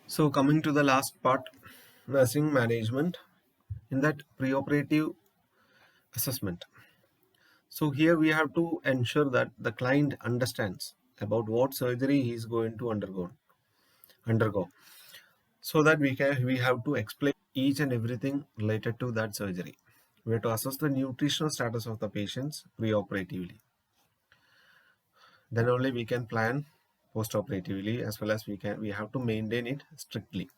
So coming to the last part, nursing management in that preoperative assessment. So here we have to ensure that the client understands about what surgery he is going to undergo, so that we have to explain each and everything related to that surgery. We have to assess the nutritional status of the patients preoperatively. Then only we can plan postoperatively, as well as we have to maintain it strictly.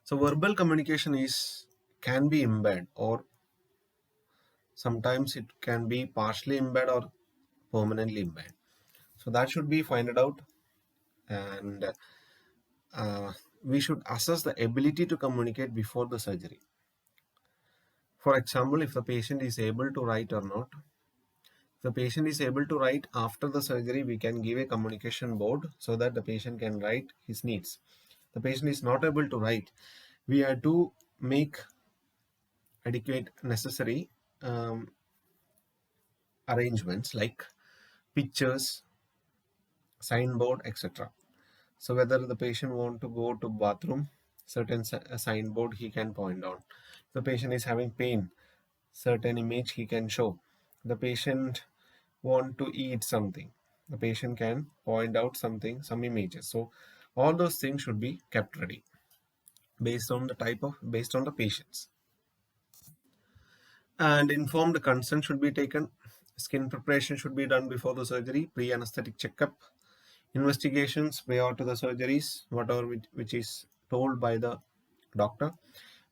So verbal communication is can be impaired, or sometimes it can be partially impaired or permanently impaired. So that should be finded out, and uh, we should assess the ability to communicate before the surgery. For example, if the patient is able to write or not. If the patient is able to write after the surgery, we can give a communication board so that the patient can write his needs. The patient is not able to write, we have to make adequate necessary arrangements like pictures, signboard, etc. So whether the patient want to go to bathroom, certain signboard he can point out. If the patient is having pain, certain image he can show. The patient want to eat something, the patient can point out something, some images. So all those things should be kept ready based on the patients. And informed consent should be taken. Skin preparation should be done before the surgery, pre-anesthetic checkup, investigations prior to the surgeries, whatever which is told by the doctor.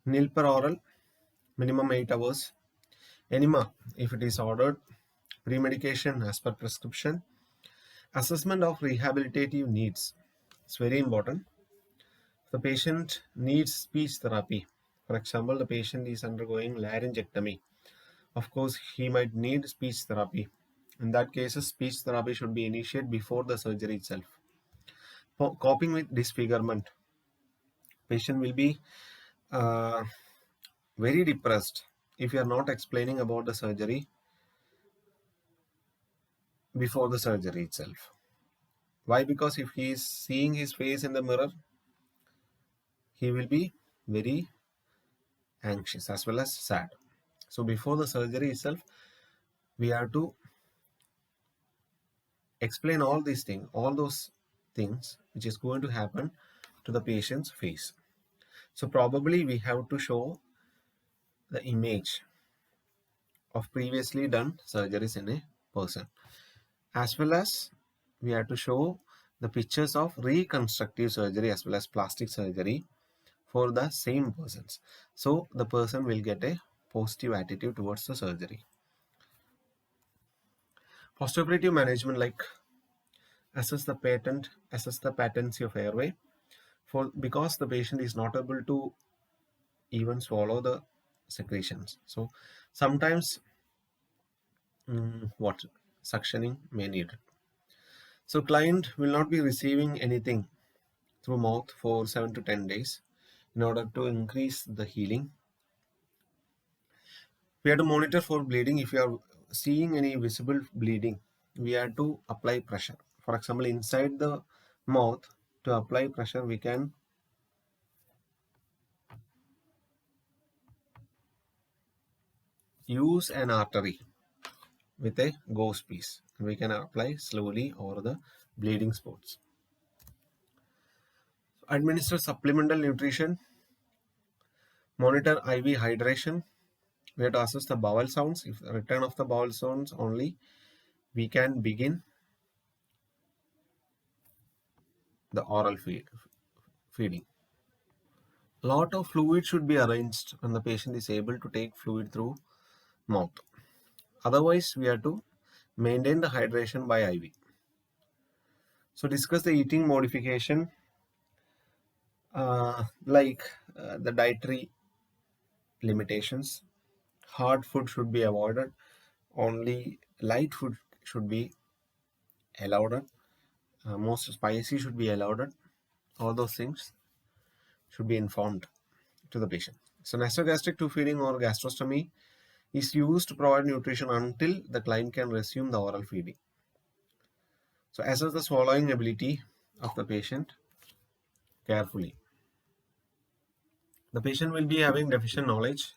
Nil per oral, minimum 8 hours. Enema, if it is ordered. Pre-medication as per prescription. Assessment of rehabilitative needs. It's very important. If the patient needs speech therapy, for example, the patient is undergoing laryngectomy, of course, he might need speech therapy. In that case, speech therapy should be initiated before the surgery itself. For coping with disfigurement, patient will be uh, very depressed if you are not explaining about the surgery before the surgery itself. Why? Because if he is seeing his face in the mirror, he will be very anxious as well as sad. So before the surgery itself, we have to explain all those things which is going to happen to the patient's face. So probably we have to show the image of previously done surgeries in a person, as well as we have to show the pictures of reconstructive surgery as well as plastic surgery for the same persons. So the person will get a positive attitude towards the surgery. Postoperative management, like assess the patency of airway, for because the patient is not able to even swallow the secretions. So sometimes what suctioning may need. So client will not be receiving anything through mouth for 7 to 10 days in order to increase the healing. We have to monitor for bleeding. If you are seeing any visible bleeding, we have to apply pressure. For example, inside the mouth, to apply pressure, we can use an artery with a gauze piece. We can apply slowly over the bleeding spots. Administer supplemental nutrition. Monitor IV hydration. We have to assess the bowel sounds. If the return of the bowel sounds only, we can begin the oral feeding. Lot of fluid should be arranged when the patient is able to take fluid through mouth. Otherwise, we have to maintain the hydration by IV. So discuss the eating modification, the dietary limitations. Hard food should be avoided. Only light food should be allowed. Most spicy should be allowed. All those things should be informed to the patient. So nasogastric tube feeding or gastrostomy is used to provide nutrition until the client can resume the oral feeding. So assess the swallowing ability of the patient carefully. The patient will be having deficient knowledge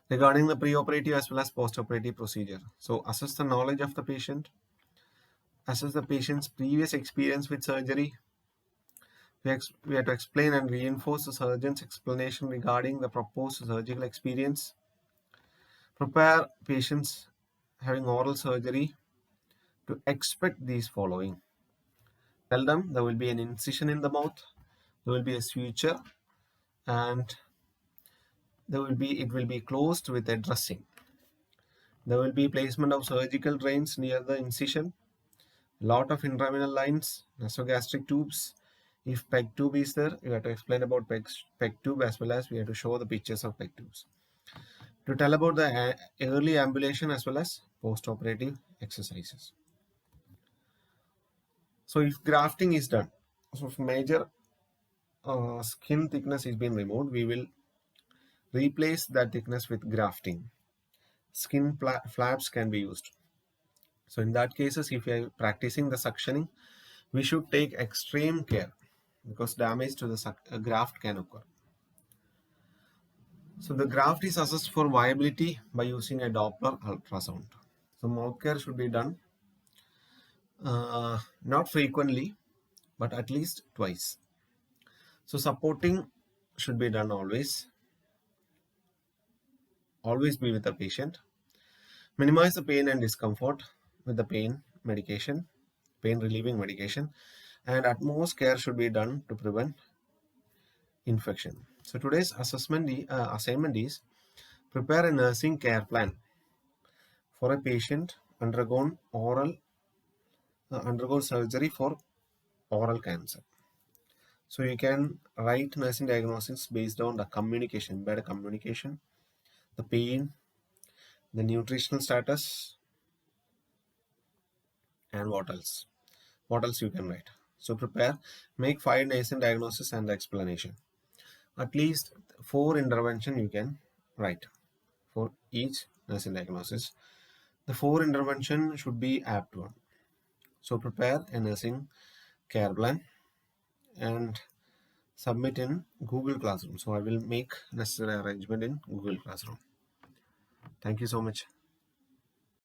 regarding the preoperative as well as postoperative procedure. So assess the knowledge of the patient, assess the patient's previous experience with surgery. We have to explain and reinforce the surgeon's explanation regarding the proposed surgical experience. Prepare patients having oral surgery to expect these following. Tell them there will be an incision in the mouth, there will be a suture, and it will be closed with a dressing. There will be placement of surgical drains near the incision, lot of intravenous lines, nasogastric tubes. If PEG tube is there, you have to explain about PEG tube as well as we have to show the pictures of PEG tubes. To tell about the early ambulation as well as post-operative exercises. So if grafting is done, so if major skin thickness is being removed, we will replace that thickness with grafting. Skin flaps can be used. So in that cases, if you are practicing the suctioning, we should take extreme care because damage to the graft can occur. So the graft is assessed for viability by using a Doppler ultrasound. So mouth care should be done not frequently, but at least twice. So supporting should be done always. Always be with the patient. Minimize the pain and discomfort with the pain relieving medication, and utmost care should be done to prevent infection. So today's assignment is prepare a nursing care plan for a patient undergone surgery for oral cancer. So you can write nursing diagnosis based on the communication, better communication, the pain, the nutritional status, and what else? What else you can write? So make 5 nursing diagnosis and the explanation. At least 4 intervention you can write for each nursing diagnosis. The 4 intervention should be apt one. So prepare a nursing care plan and submit in Google Classroom. So I will make necessary arrangement in Google Classroom. Thank you so much.